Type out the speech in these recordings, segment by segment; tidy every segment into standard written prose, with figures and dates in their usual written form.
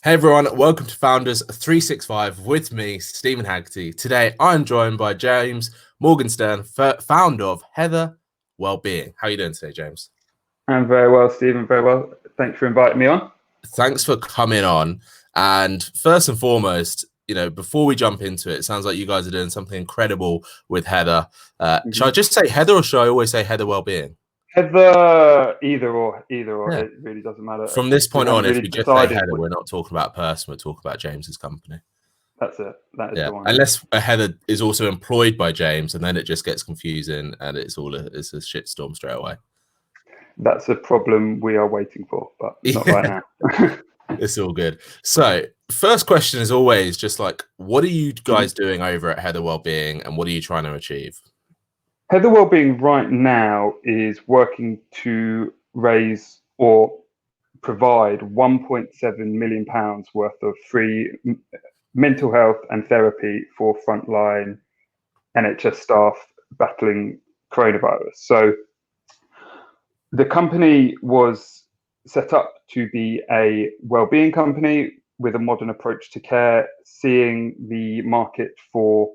Hey everyone, welcome to Founders 365 with me, Steven Haggerty. Today I'm joined by James Morgenstern, founder of Heather Wellbeing. How are you doing today, James? I'm very well, Stephen, very well. Thanks for inviting me on. Thanks for coming on. And first and foremost, before we jump into it, it sounds like you guys are doing something incredible with Heather. Should I just say Heather or should I always say Heather Wellbeing? Heather, either or, Yeah. it really doesn't matter. From this point on, if we just say Heather, what... we're not talking about a person, we're talking about James's company. That's it. That is the one. Unless Heather is also employed by James, and then it just gets confusing, and it's a shitstorm straight away. That's a problem we are waiting for, but not right now. It's all good. So, first question is always just like, what are you guys doing over at Heather Wellbeing, and what are you trying to achieve? Heather Wellbeing right now is working to raise or provide £1.7 million worth of free mental health and therapy for frontline NHS staff battling coronavirus. So the company was set up to be a wellbeing company with a modern approach to care, seeing the market for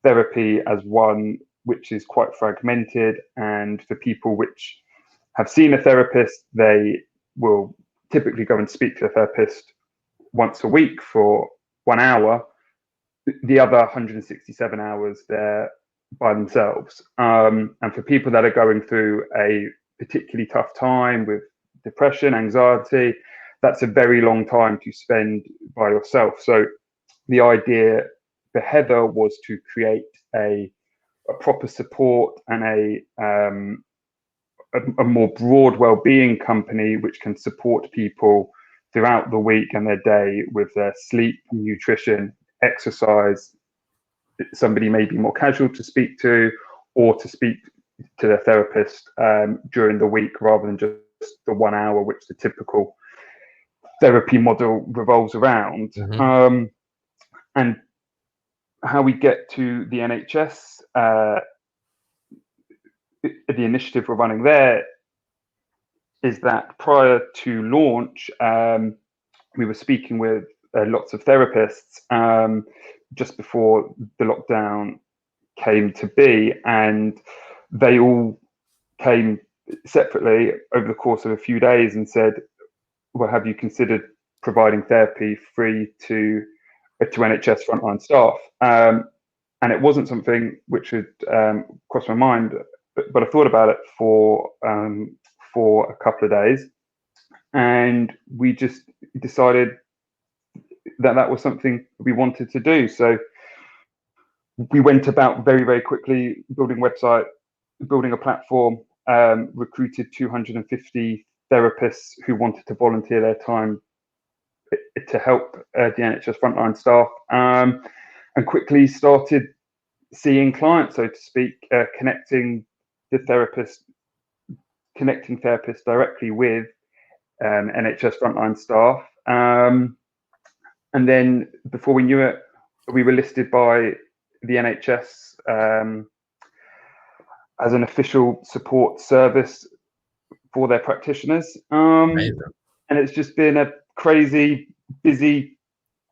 therapy as one which is quite fragmented, and for people which have seen a therapist, they will typically go and speak to a therapist once a week for 1 hour. The other 167 hours they're by themselves. And for people that are going through a particularly tough time with depression, anxiety, that's a very long time to spend by yourself. So the idea for Heather was to create a proper support and a more broad well-being company which can support people throughout the week and their day with their sleep, nutrition, exercise. Somebody may be more casual to speak to, or to speak to their therapist during the week rather than just the 1 hour which the typical therapy model revolves around. And how we get to the NHS, the initiative we're running there is that prior to launch, we were speaking with lots of therapists just before the lockdown came to be, and they all came separately over the course of a few days and said, well, have you considered providing therapy free to NHS frontline staff? And it wasn't something which had crossed my mind, but I thought about it for a couple of days, and we just decided that was something we wanted to do. So we went about very, very quickly building a website, building a platform, recruited 250 therapists who wanted to volunteer their time to help the NHS frontline staff, and quickly started seeing clients, so to speak, connecting therapists directly with NHS frontline staff. And then before we knew it, we were listed by the NHS as an official support service for their practitioners. And it's just been a crazy, busy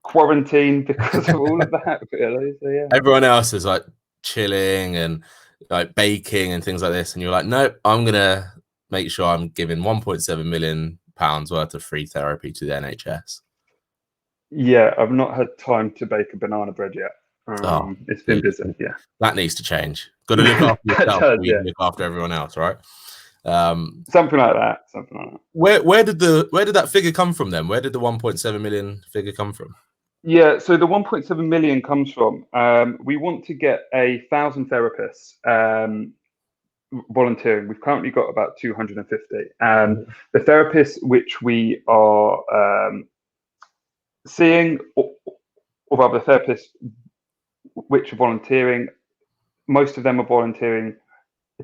quarantine because of all of that, really. So yeah. Everyone else is like chilling and like baking and things like this, and you're like, nope, I'm gonna make sure I'm giving £1.7 million worth of free therapy to the NHS. Yeah, I've not had time to bake a banana bread yet. It's been busy. Yeah, that needs to change. Got to look after yourself. Look after everyone else, right? Something like that. Where did that figure come from then? Where did the 1.7 million figure come from? Yeah, so the 1.7 million comes from, we want to get 1,000 therapists volunteering. We've currently got about 250. The therapists which we are seeing, or other therapists which are volunteering, most of them are volunteering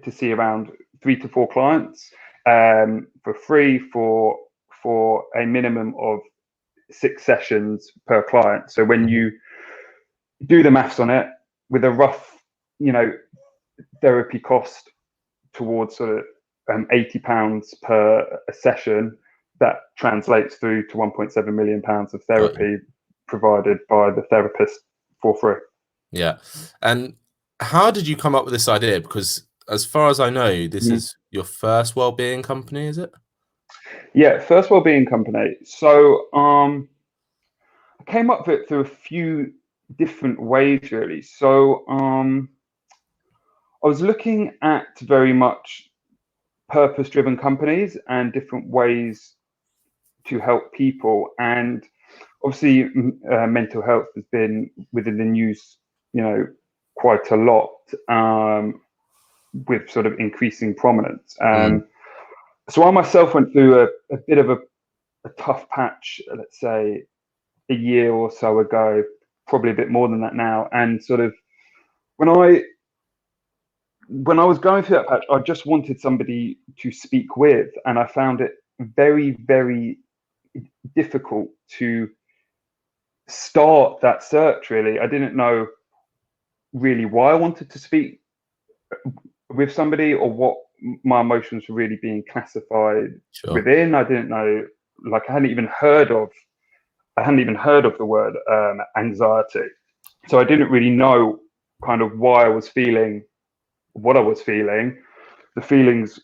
to see around 3 to 4 clients for free for a minimum of 6 sessions per client. So when you do the maths on it, with a rough, therapy cost towards sort of £80 per a session, that translates through to 1.7 million pounds of therapy provided by the therapist for free. Yeah. And how did you come up with this idea? Because as far as I know, this is your first wellbeing company, is it? Yeah, first wellbeing company. So I came up with it through a few different ways, really. So I was looking at very much purpose-driven companies and different ways to help people. And obviously, mental health has been within the news, quite a lot, with sort of increasing prominence. So I myself went through a bit of a tough patch, let's say a year or so ago, probably a bit more than that now. And sort of when I was going through that patch, I just wanted somebody to speak with, and I found it very, very difficult to start that search. Really, I didn't know really why I wanted to speak with somebody or what my emotions were really being classified within. I didn't know, like I hadn't even heard of the word anxiety. So I didn't really know kind of why I was feeling what I was feeling, the feelings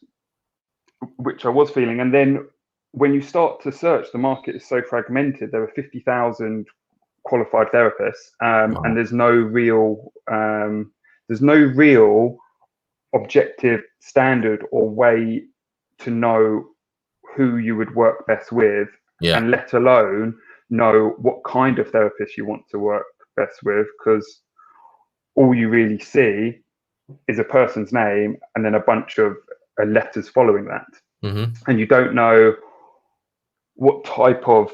which I was feeling. And then when you start to search, the market is so fragmented. There are 50,000 qualified therapists, and there's no real objective standard or way to know who you would work best with, and let alone know what kind of therapist you want to work best with, because all you really see is a person's name and then a bunch of letters following that. And you don't know what type of,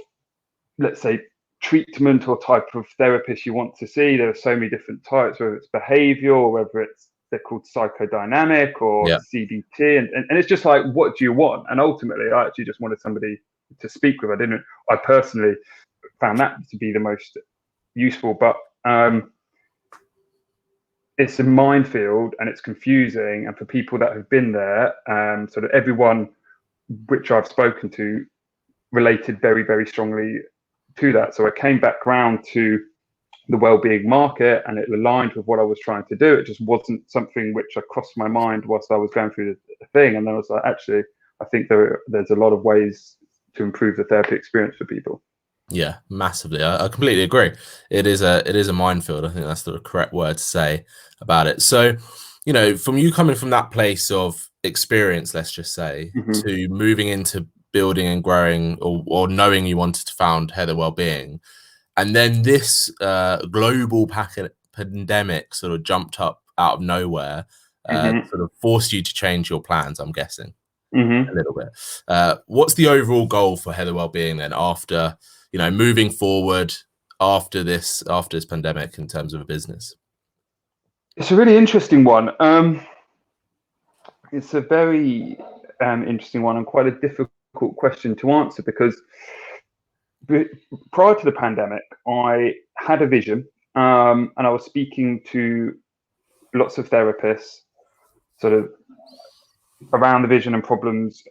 let's say, treatment or type of therapist you want to see. There are so many different types, whether it's behavioral, whether they're called psychodynamic or CBT, and it's just like, what do you want? And ultimately, I actually just wanted somebody to speak with. I personally found that to be the most useful, but it's a minefield and it's confusing. And for people that have been there, sort of everyone which I've spoken to related very, very strongly to that. So I came back round to the wellbeing market, and it aligned with what I was trying to do. It just wasn't something which I crossed my mind whilst I was going through the thing. And then I was like, actually, I think there's a lot of ways to improve the therapy experience for people. Yeah, massively. I completely agree. It is a minefield. I think that's the correct word to say about it. So, from you coming from that place of experience, let's just say, to moving into building and growing, or knowing you wanted to found Heather Wellbeing, and then this global pandemic sort of jumped up out of nowhere, sort of forced you to change your plans, I'm guessing, a little bit. What's the overall goal for Heather Wellbeing then after, moving forward after this pandemic in terms of a business? It's a really interesting one. It's a very interesting one and quite a difficult question to answer, because prior to the pandemic, I had a vision, and I was speaking to lots of therapists sort of around the vision and problems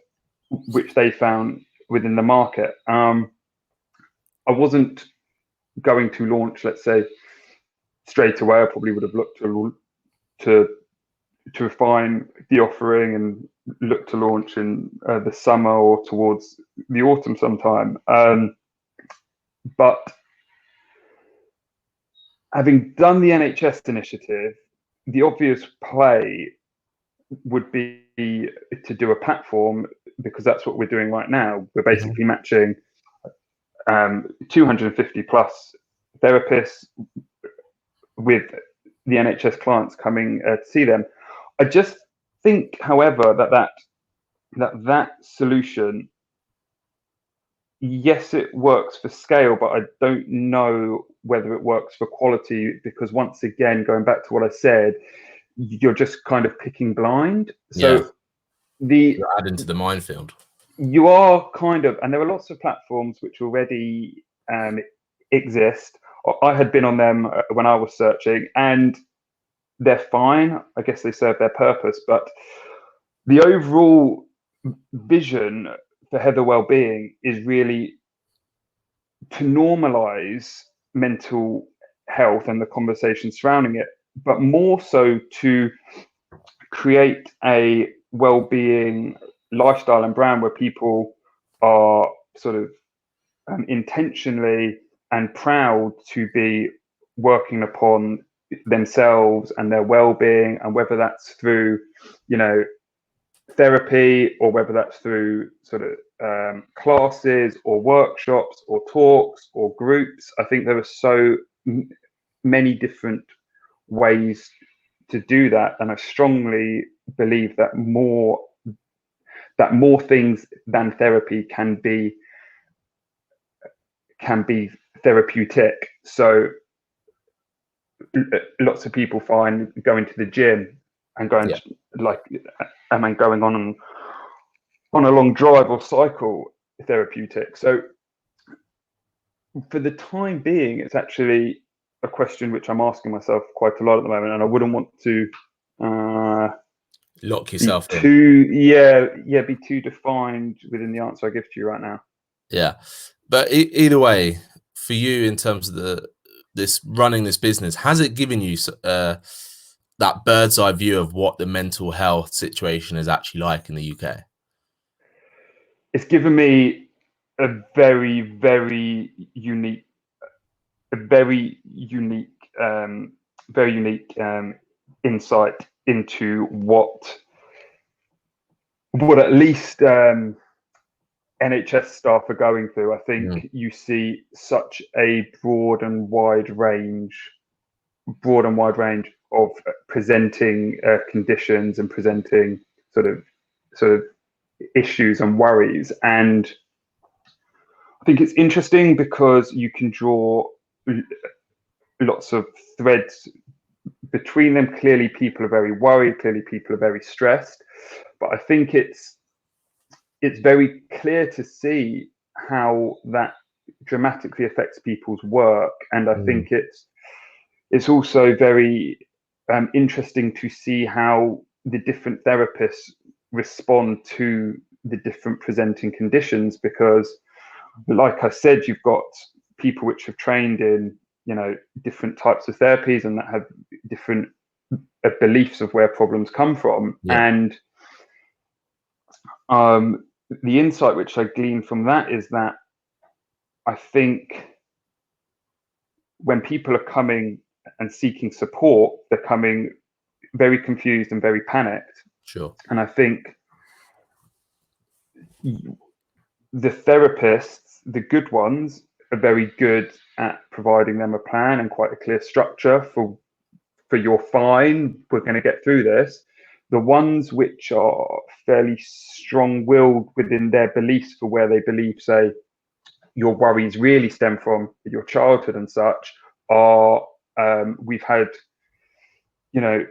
which they found within the market. I wasn't going to launch, let's say, straight away. I probably would have looked to refine the offering and look to launch in the summer or towards the autumn sometime. But having done the NHS initiative, the obvious play would be to do a platform, because that's what we're doing right now. We're basically matching 250 plus therapists with the NHS clients coming to see them. I just think, however, that solution, yes, it works for scale, but I don't know whether it works for quality, because once again, going back to what I said, you're just kind of picking blind. So you're adding to the minefield. You are kind of, and there are lots of platforms which already exist. I had been on them when I was searching, and they're fine. I guess they serve their purpose, but the overall vision for Heather Wellbeing is really to normalize mental health and the conversation surrounding it, but more so to create a well-being lifestyle and brand where people are sort of intentionally and proud to be working upon themselves and their well-being, and whether that's through, you know, therapy, or whether that's through sort of classes or workshops or talks or groups. I think there are so many different ways to do that, and I strongly believe that more things than therapy can be therapeutic. So lots of people find going to the gym and going going on a long drive or cycle therapeutic. So for the time being, it's actually a question which I'm asking myself quite a lot at the moment, and I wouldn't want to lock yourself be too defined within the answer I give to you right now. Yeah, but either way, for you, in terms of running this business, has it given you that bird's eye view of what the mental health situation is actually like in the UK? It's given me a very, very unique insight into what at least NHS staff are going through. I think you see such a broad and wide range of presenting conditions and presenting sort of issues and worries. And I think it's interesting because you can draw lots of threads between them. Clearly people are very worried, clearly people are very stressed, but I think it's very clear to see how that dramatically affects people's work. And I think it's also very interesting to see how the different therapists respond to the different presenting conditions, because like I said, you've got people which have trained in, you know, different types of therapies and that have different beliefs of where problems come from. And the insight which I glean from that is that I think when people are coming and seeking support, they're coming very confused and very panicked. Sure. And I think the therapists, the good ones, are very good at providing them a plan and quite a clear structure for you're fine, we're going to get through this. The ones which are fairly strong-willed within their beliefs for where they believe, say, your worries really stem from your childhood and such, are we've had, you know,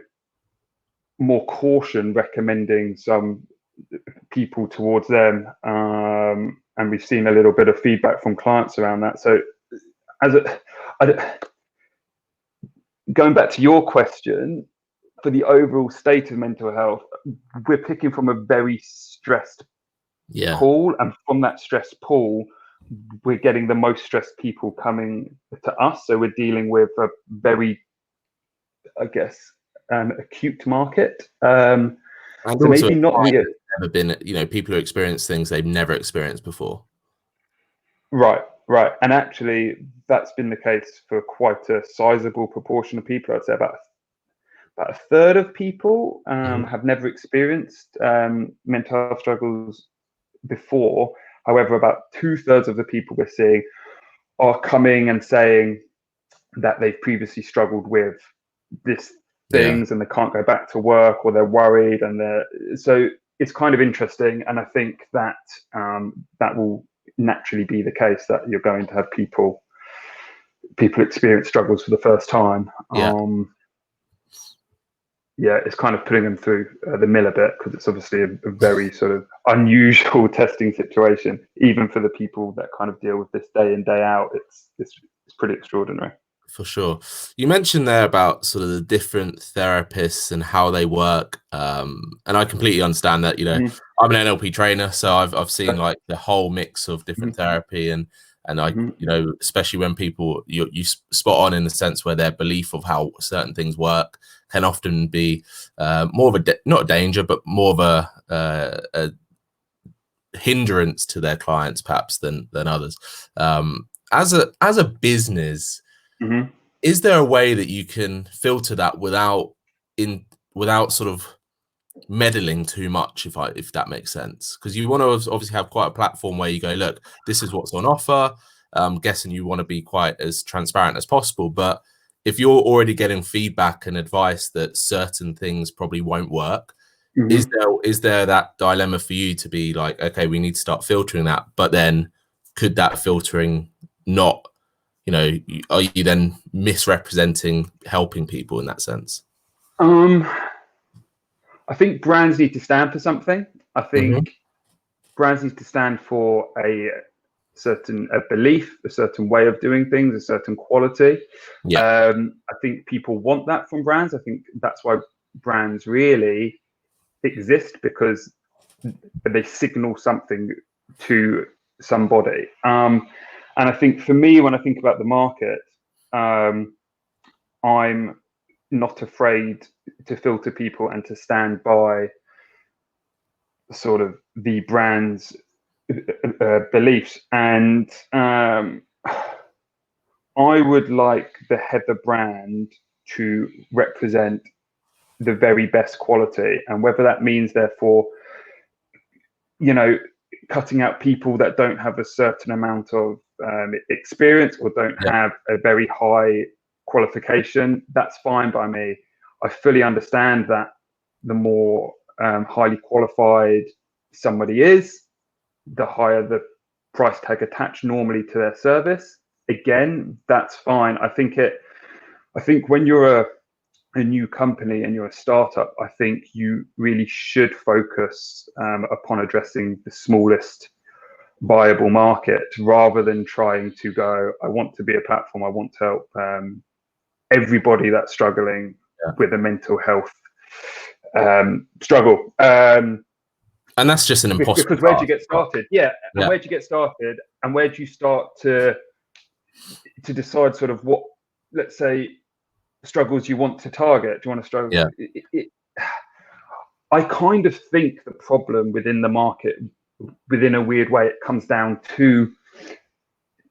more caution recommending some people towards them, and we've seen a little bit of feedback from clients around that. So going back to your question, for the overall state of mental health, we're picking from a very stressed pool, and from that stressed pool, we're getting the most stressed people coming to us. So we're dealing with a very, I guess, acute market. And so maybe not the never been, you know, people who experience things they've never experienced before. Right. And actually, that's been the case for quite a sizable proportion of people. I'd say about a third of people have never experienced mental health struggles before. However, about 2/3 of the people we're seeing are coming and saying that they've previously struggled with this things and they can't go back to work, or they're worried, and so it's kind of interesting. And I think that that will naturally be the case, that you're going to have people experience struggles for the first time. It's kind of putting them through the mill a bit, because it's obviously a very sort of unusual testing situation, even for the people that kind of deal with this day in, day out. It's pretty extraordinary. For sure. You mentioned there about sort of the different therapists and how they work, and I completely understand that. You know, I'm an NLP trainer, so I've seen like the whole mix of different therapy, and I, you know, especially when people you spot on in the sense where their belief of how certain things work can often be more of a not a danger, but more of a hindrance to their clients perhaps than others. As a business, is there a way that you can filter that without sort of meddling too much, if that makes sense? Because you want to obviously have quite a platform where you go, look, this is what's on offer. I'm guessing you want to be quite as transparent as possible, but if you're already getting feedback and advice that certain things probably won't work, is there that dilemma for you to be like, okay, we need to start filtering that, but then could that filtering not, you know, are you then misrepresenting helping people in that sense? I think brands need to stand for something. I think brands need to stand for a certain belief, a certain way of doing things, a certain quality. I think people want that from brands. I think that's why brands really exist, because they signal something to somebody. And I think for me, when I think about the market, I'm not afraid to filter people and to stand by sort of the brand's beliefs. And I would like the Heather brand to represent the very best quality, and whether that means therefore, you know, cutting out people that don't have a certain amount of experience or don't have a very high qualification, that's fine by me. I fully understand that the more highly qualified somebody is, the higher the price tag attached normally to their service. Again, that's fine. I think when you're a new company and you're a startup, I think you really should focus upon addressing the smallest viable market, rather than trying to go, I want to be a platform, I want to help everybody that's struggling with a mental health struggle. And that's just an impossible because where do you get started? And where do you get started, and where do you start to decide sort of what, let's say, struggles you want to target? Do you want to struggle? I kind of think the problem within the market, within a weird way, it comes down to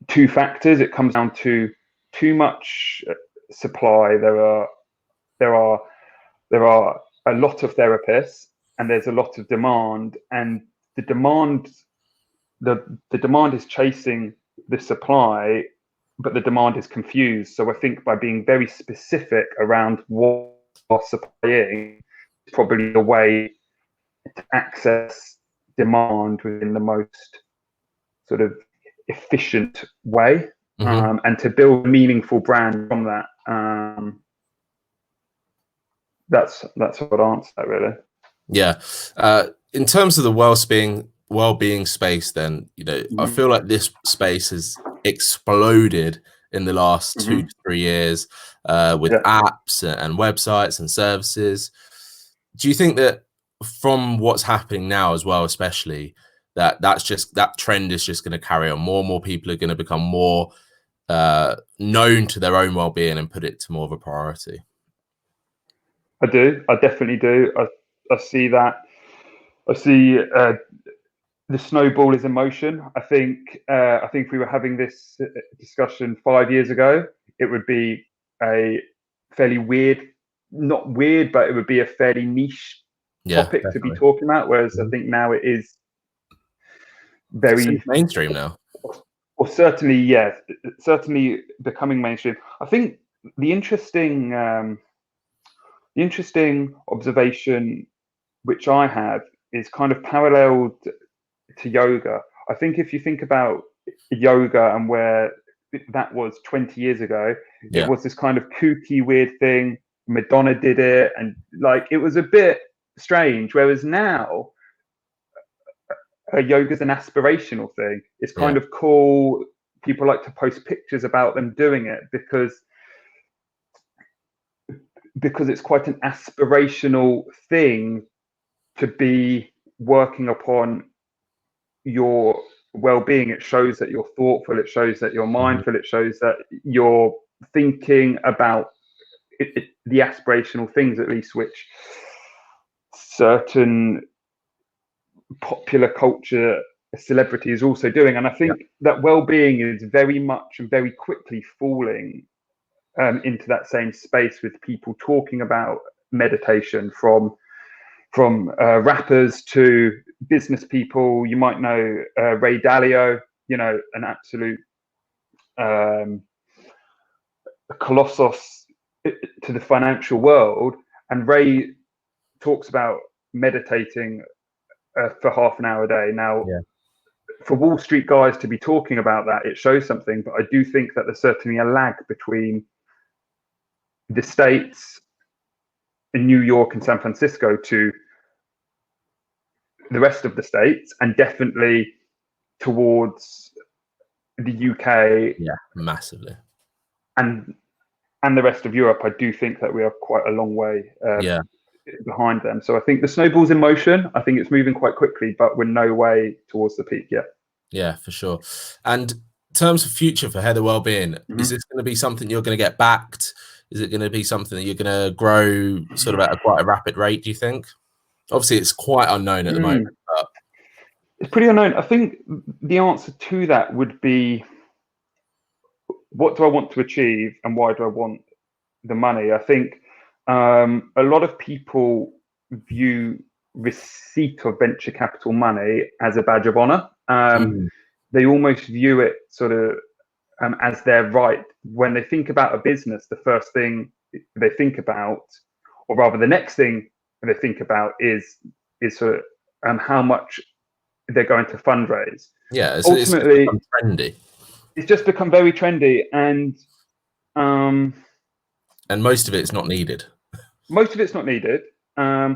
two factors. It comes down to too much supply. There are a lot of therapists, and there's a lot of demand, and the demand is chasing the supply, but the demand is confused. So I think by being very specific around what are supplying, is probably the way to access demand within the most sort of efficient way, and to build a meaningful brand from that. That's what I answer that, really. Yeah. In terms of the well-being space, then, you know, I feel like this space has exploded in the last 2 to 3 years with apps and websites and services. Do you think that from what's happening now as well, especially, that trend is just going to carry on? More and more people are going to become more known to their own well-being and put it to more of a priority? I do. I definitely do. I see that. I see the snowball is in motion. I think if we were having this discussion 5 years ago, it would be a fairly not weird, but it would be a fairly niche topic to be talking about. Whereas I think now it is very mainstream now. Or certainly becoming mainstream. I think the interesting observation which I have is kind of paralleled to yoga. I think if you think about yoga and where that was 20 years ago, it was this kind of kooky, weird thing. Madonna did it, and like it was a bit strange. Whereas now, yoga is an aspirational thing. It's kind of cool. People like to post pictures about them doing it because it's quite an aspirational thing to be working upon your well-being. It shows that you're thoughtful. It shows that you're mindful. It shows that you're thinking about the aspirational things, at least, which certain popular culture celebrity is also doing. And I think that well-being is very much and very quickly falling into that same space, with people talking about meditation, from rappers to business people. You might know Ray Dalio, an absolute colossus to the financial world. And Ray talks about meditating for half an hour a day. Now, for Wall Street guys to be talking about that, it shows something. But I do think that there's certainly a lag between the States, in New York and San Francisco, to the rest of the States, and definitely towards the UK. Yeah, massively. And the rest of Europe. I do think that we are quite a long way behind them. So I think the snowball's in motion. I think it's moving quite quickly, but we're no way towards the peak yet. Yeah, for sure. And in terms of future for Heather Wellbeing, is this going to be something you're going to get backed? Is it going to be something that you're going to grow sort of at quite a rapid rate, do you think? Obviously, it's quite unknown at the moment. But... It's pretty unknown. I think the answer to that would be, what do I want to achieve and why do I want the money? I think a lot of people view receipt of venture capital money as a badge of honor. They almost view it sort of as their right. When they think about a business, the first thing they think about, or rather the next thing they think about, is sort of how much they're going to fundraise. Yeah, ultimately, it's trendy. It's just become very trendy, and most of it's not needed. Most of it's not needed. A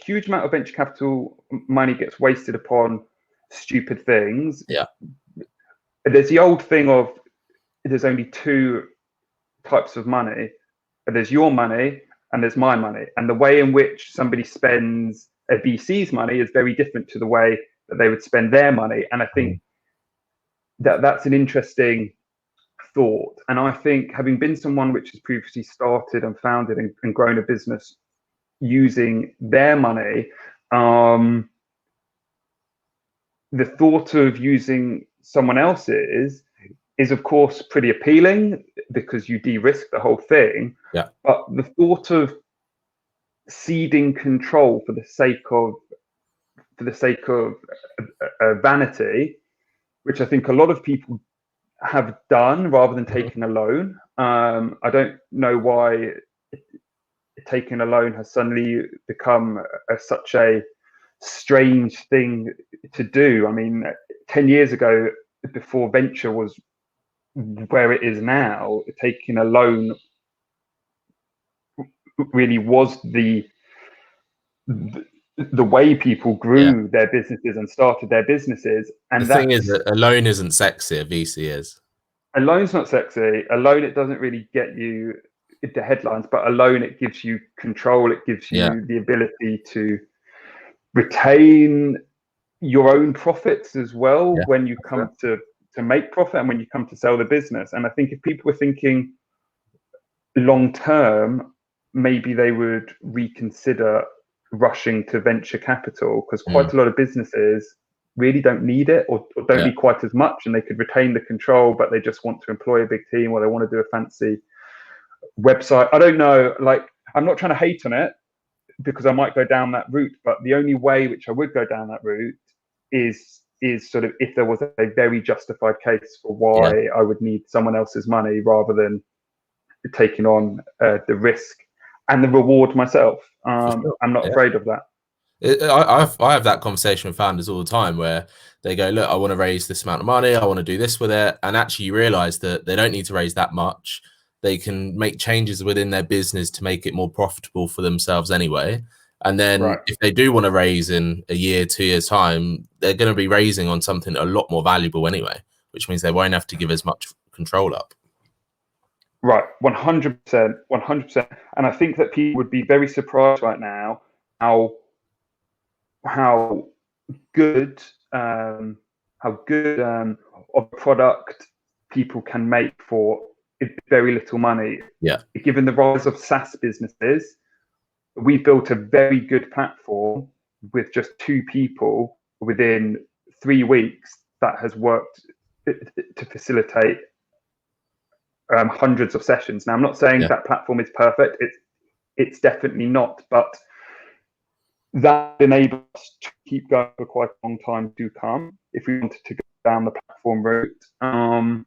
huge amount of venture capital money gets wasted upon stupid things. Yeah. There's the old thing of, there's only two types of money. There's your money and there's my money. And the way in which somebody spends a VC's money is very different to the way that they would spend their money. And I think that's an interesting thought. And I think, having been someone which has previously started and founded and grown a business using their money, the thought of using someone else's is of course pretty appealing, because you de-risk the whole thing. Yeah. But the thought of ceding control for the sake of vanity, which I think a lot of people have done rather than taking a loan. I don't know why taking a loan has suddenly become such a strange thing to do. I mean, 10 years ago, before venture was where it is now, taking a loan really was the way people grew their businesses and started their businesses. And the thing is that a loan isn't sexy, a VC is. A loan's not sexy. A loan, it doesn't really get you into headlines, but a loan, it gives you control. It gives you the ability to retain your own profits as well when you come to make profit and when you come to sell the business. And I think if people were thinking long term, maybe they would reconsider rushing to venture capital, because quite a lot of businesses really don't need it, or don't need quite as much, and they could retain the control, but they just want to employ a big team, or they want to do a fancy website. I don't know, like, I'm not trying to hate on it, because I might go down that route, but the only way which I would go down that route is sort of if there was a very justified case for why I would need someone else's money rather than taking on the risk and the reward myself. I'm not afraid of that. I have that conversation with founders all the time, where they go, look, I want to raise this amount of money, I want to do this with it. And actually you realize that they don't need to raise that much. They can make changes within their business to make it more profitable for themselves anyway. And then if they do want to raise in a year, 2 years time, they're going to be raising on something a lot more valuable anyway, which means they won't have to give as much control up. Right, 100%, 100%. And I think that people would be very surprised right now how good how good of a product people can make for very little money. Yeah. Given the rise of SaaS businesses, we built a very good platform with just 2 people within 3 weeks that has worked to facilitate hundreds of sessions. Now, I'm not saying that platform is perfect. It's definitely not, but that enables us to keep going for quite a long time to come if we wanted to go down the platform route. And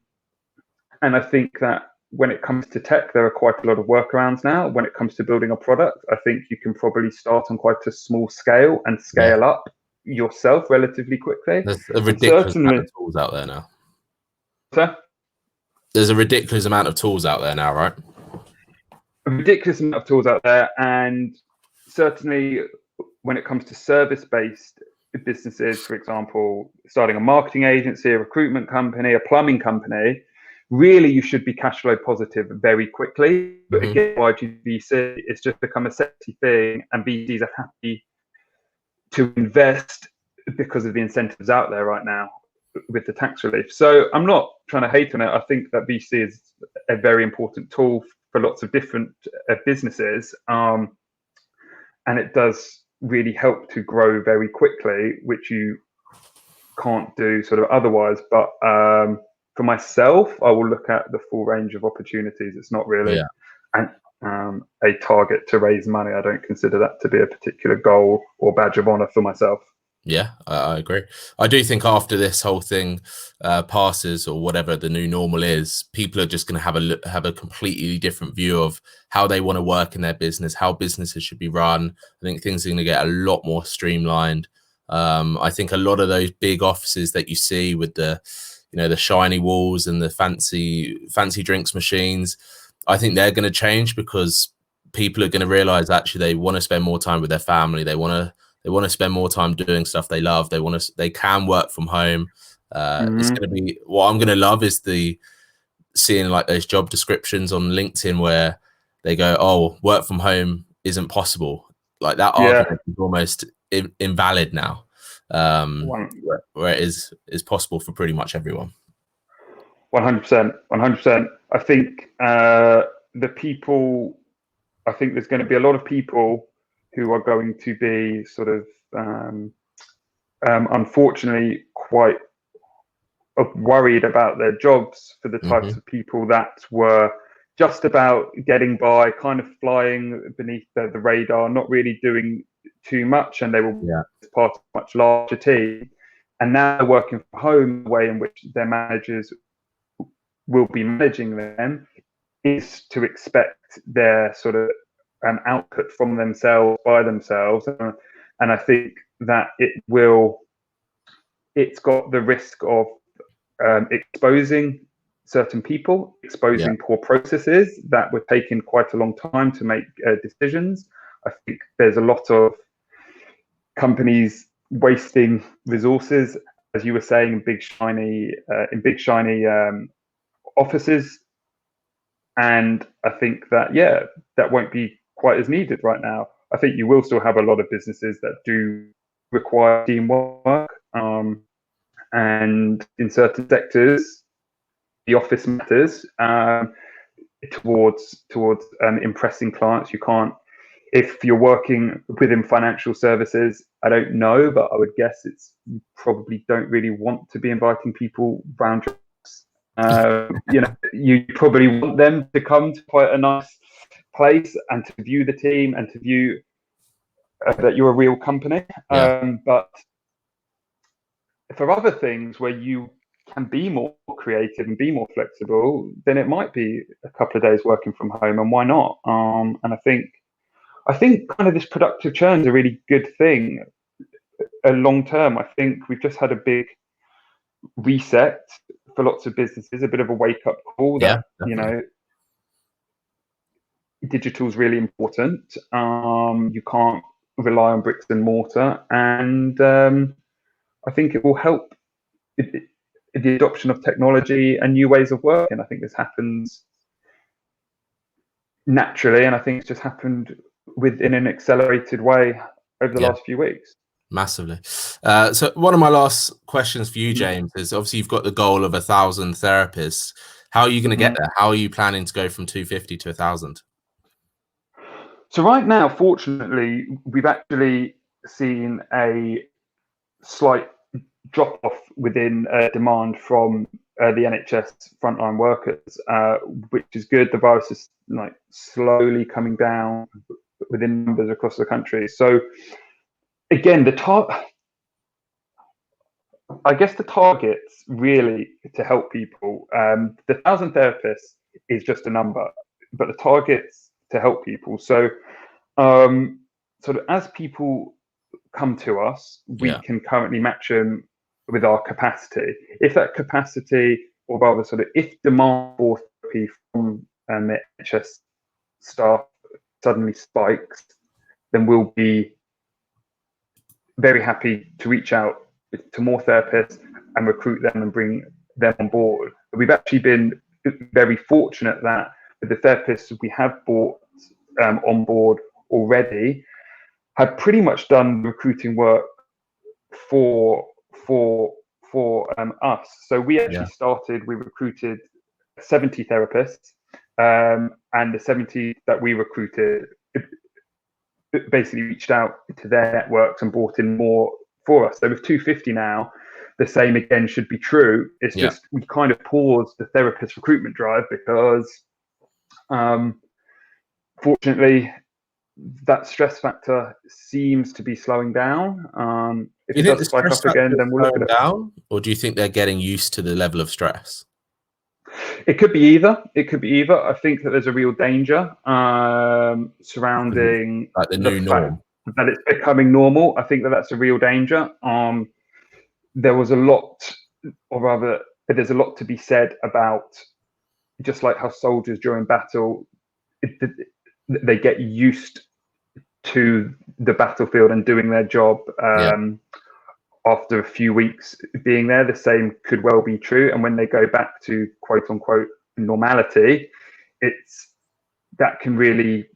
I think that when it comes to tech, there are quite a lot of workarounds now. When it comes to building a product, I think you can probably start on quite a small scale and scale up yourself relatively quickly. There's a ridiculous amount of tools out there now. Sir? There's a ridiculous amount of tools out there now, right? A ridiculous amount of tools out there, and certainly when it comes to service-based businesses, for example, starting a marketing agency, a recruitment company, a plumbing company, really you should be cash flow positive very quickly. But again, YGVC, it's just become a sexy thing, and VCs are happy to invest because of the incentives out there right now with the tax relief. So I'm not trying to hate on it. I think that VC is a very important tool for lots of different businesses, and it does really help to grow very quickly, which you can't do sort of otherwise. But for myself, I will look at the full range of opportunities. It's not really a target to raise money. I don't consider that to be a particular goal or badge of honor for myself. Yeah, I agree. I do think after this whole thing passes, or whatever the new normal is, people are just going to have a completely different view of how they want to work in their business, how businesses should be run. I think things are going to get a lot more streamlined. I think a lot of those big offices that you see with the shiny walls and the fancy drinks machines, I think they're going to change because people are going to realize actually they want to spend more time with their family. They want to spend more time doing stuff they love. They can work from home. It's going to be, what I'm going to love is seeing like those job descriptions on LinkedIn where they go, oh, work from home isn't possible. Like that argument is almost invalid now, where it is possible for pretty much everyone. 100%. I think I think there's going to be a lot of people who are going to be sort of, unfortunately, quite worried about their jobs for the types of people that were just about getting by, kind of flying beneath the radar, not really doing too much, and they were part of a much larger team. And now they're working from home, the way in which their managers will be managing them is to expect their sort of output from themselves by themselves, and I think that it's got the risk of exposing certain people, exposing poor processes that were taking quite a long time to make decisions. I think there's a lot of companies wasting resources, as you were saying, in big shiny offices, and I think that that won't be quite as needed right now. I think you will still have a lot of businesses that do require teamwork, and in certain sectors, the office matters towards impressing clients. You can't, if you're working within financial services, I don't know, but I would guess you probably don't really want to be inviting people round your you probably want them to come to quite a nice place and to view the team and to view that you're a real company. But for other things where you can be more creative and be more flexible, then it might be a couple of days working from home, and why not? And I think kind of this productive churn is a really good thing long term. I think we've just had a big reset for lots of businesses, a bit of a wake up call that digital is really important. You can't rely on bricks and mortar, and I think it will help the adoption of technology and new ways of working. I think this happens naturally, and I think it's just happened in an accelerated way over the last few weeks. Massively. So one of my last questions for you, James, is obviously you've got the goal of 1,000 therapists. How are you going to get there? How are you planning to go from 250 to 1,000? So right now, fortunately, we've actually seen a slight drop off within demand from the NHS frontline workers, which is good. The virus is like slowly coming down within numbers across the country. So again, I guess the target's really to help people. The 1,000 therapists is just a number, but the target's to help people. So, sort of as people come to us, we can currently match them with our capacity. If that capacity, or rather, sort of, if demand for therapy from the NHS staff suddenly spikes, then we'll be very happy to reach out to more therapists and recruit them and bring them on board. We've actually been very fortunate that with the therapists we have brought on board already, have pretty much done recruiting work for us. So we actually started, we recruited 70 therapists, and the 70 that we recruited basically reached out to their networks and brought in more for us. So with 250 now, the same again should be true. It's just we kind of paused the therapist recruitment drive because fortunately that stress factor seems to be slowing down. If it does spike up again, then we'll look at it. Down, or do you think they're getting used to the level of stress? It could be either. It could be either. I think that there's a real danger surrounding like the new norm, that it's becoming normal. I think that that's a real danger. There was a lot, or rather, there's a lot to be said about just like how soldiers during battle, they get used to the battlefield and doing their job. After a few weeks being there, the same could well be true. And when they go back to quote unquote normality, that can really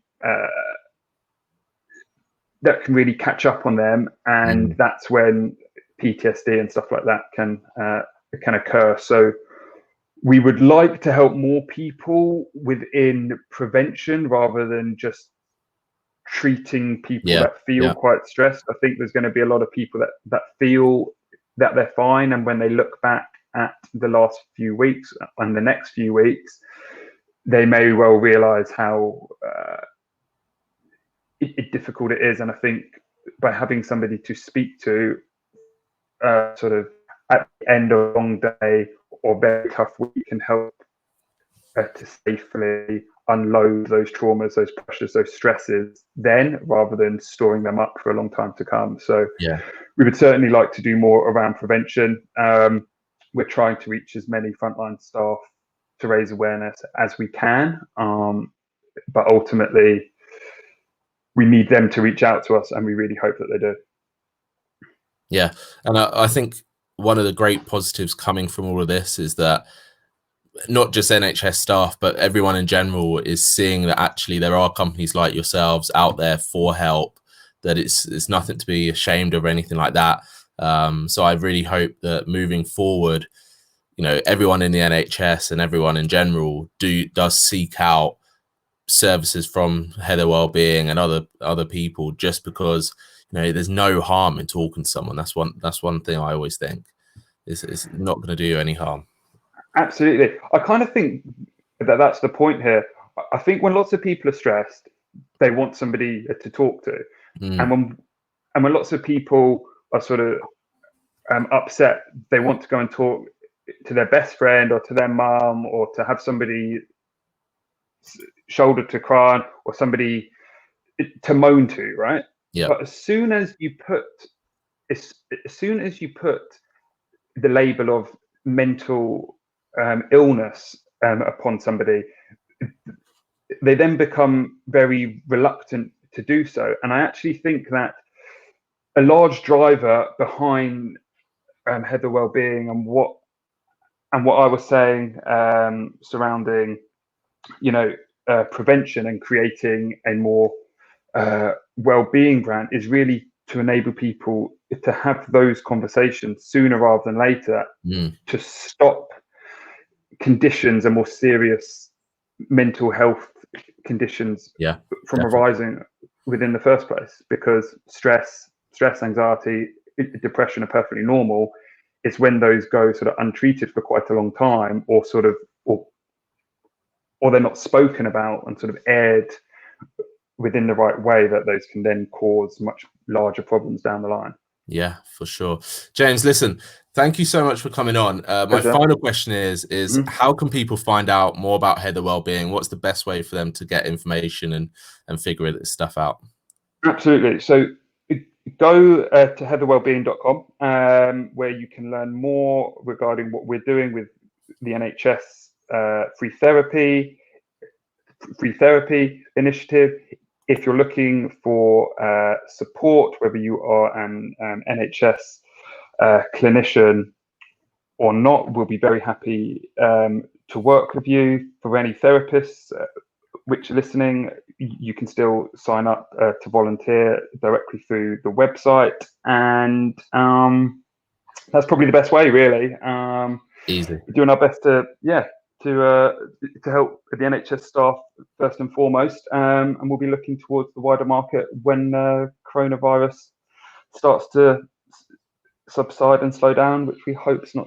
catch up on them, and that's when PTSD and stuff like that can occur. So we would like to help more people within prevention rather than just treating people that feel quite stressed. I think there's going to be a lot of people that feel that they're fine, and when they look back at the last few weeks and the next few weeks, they may well realize how difficult it is. And I think by having somebody to speak to sort of at the end of a long day or very tough week can help to safely unload those traumas, those pressures, those stresses then, rather than storing them up for a long time to come. So we would certainly like to do more around prevention. We're trying to reach as many frontline staff to raise awareness as we can, but ultimately we need them to reach out to us, and we really hope that they do. Yeah, and I think one of the great positives coming from all of this is that not just NHS staff, but everyone in general is seeing that actually there are companies like yourselves out there for help, that it's nothing to be ashamed of or anything like that. So I really hope that moving forward, you know, everyone in the NHS and everyone in general does seek out services from Heather Wellbeing and other people, just because, you know, there's no harm in talking to someone. That's one thing I always think. It's not going to do you any harm. Absolutely. I kind of think that that's the point here. I think when lots of people are stressed, they want somebody to talk to. And when lots of people are sort of upset, they want to go and talk to their best friend or to their mum, or to have somebody shoulder to cry on, or somebody to moan to, right? Yeah. But as soon as you put the label of mental illness upon somebody, they then become very reluctant to do so. And I actually think that a large driver behind Heather Wellbeing and what I was saying surrounding, you know, prevention and creating a more well-being brand is really to enable people to have those conversations sooner rather than later to stop conditions and more serious mental health conditions from arising within the first place, because stress, anxiety, depression are perfectly normal. It's when those go sort of untreated for quite a long time, or they're not spoken about and sort of aired within the right way, that those can then cause much larger problems down the line. Yeah, for sure. James, listen, thank you so much for coming on. My final question is how can people find out more about Heather Wellbeing? What's the best way for them to get information and figure this stuff out? Absolutely. So go to heatherwellbeing.com, where you can learn more regarding what we're doing with the NHS free therapy initiative. If you're looking for support, whether you are an NHS clinician or not, we'll be very happy to work with you. For any therapists which are listening, you can still sign up to volunteer directly through the website, and that's probably the best way, really. Easy. We're doing our best to help the NHS staff first and foremost, and we'll be looking towards the wider market when coronavirus starts to subside and slow down, which we hope is not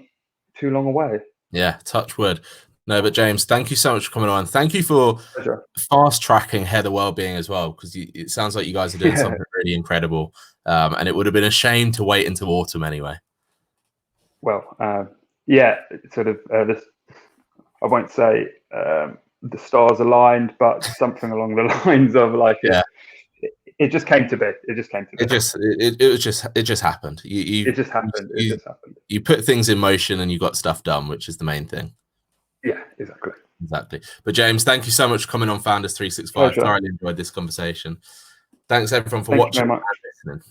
too long away. Yeah, touch wood. No, but James, thank you so much for coming on. Thank you for fast tracking Heather Wellbeing as well, because it sounds like you guys are doing something really incredible, and it would have been a shame to wait until autumn anyway. Well, sort of this. I won't say the stars aligned, but something along the lines of like it just came to be. It just came to be. It just happened. It just happened. It just happened. You put things in motion and you got stuff done, which is the main thing. Yeah, exactly. But James, thank you so much for coming on Founders 365. Thoroughly enjoyed this conversation. Thanks everyone for watching and listening.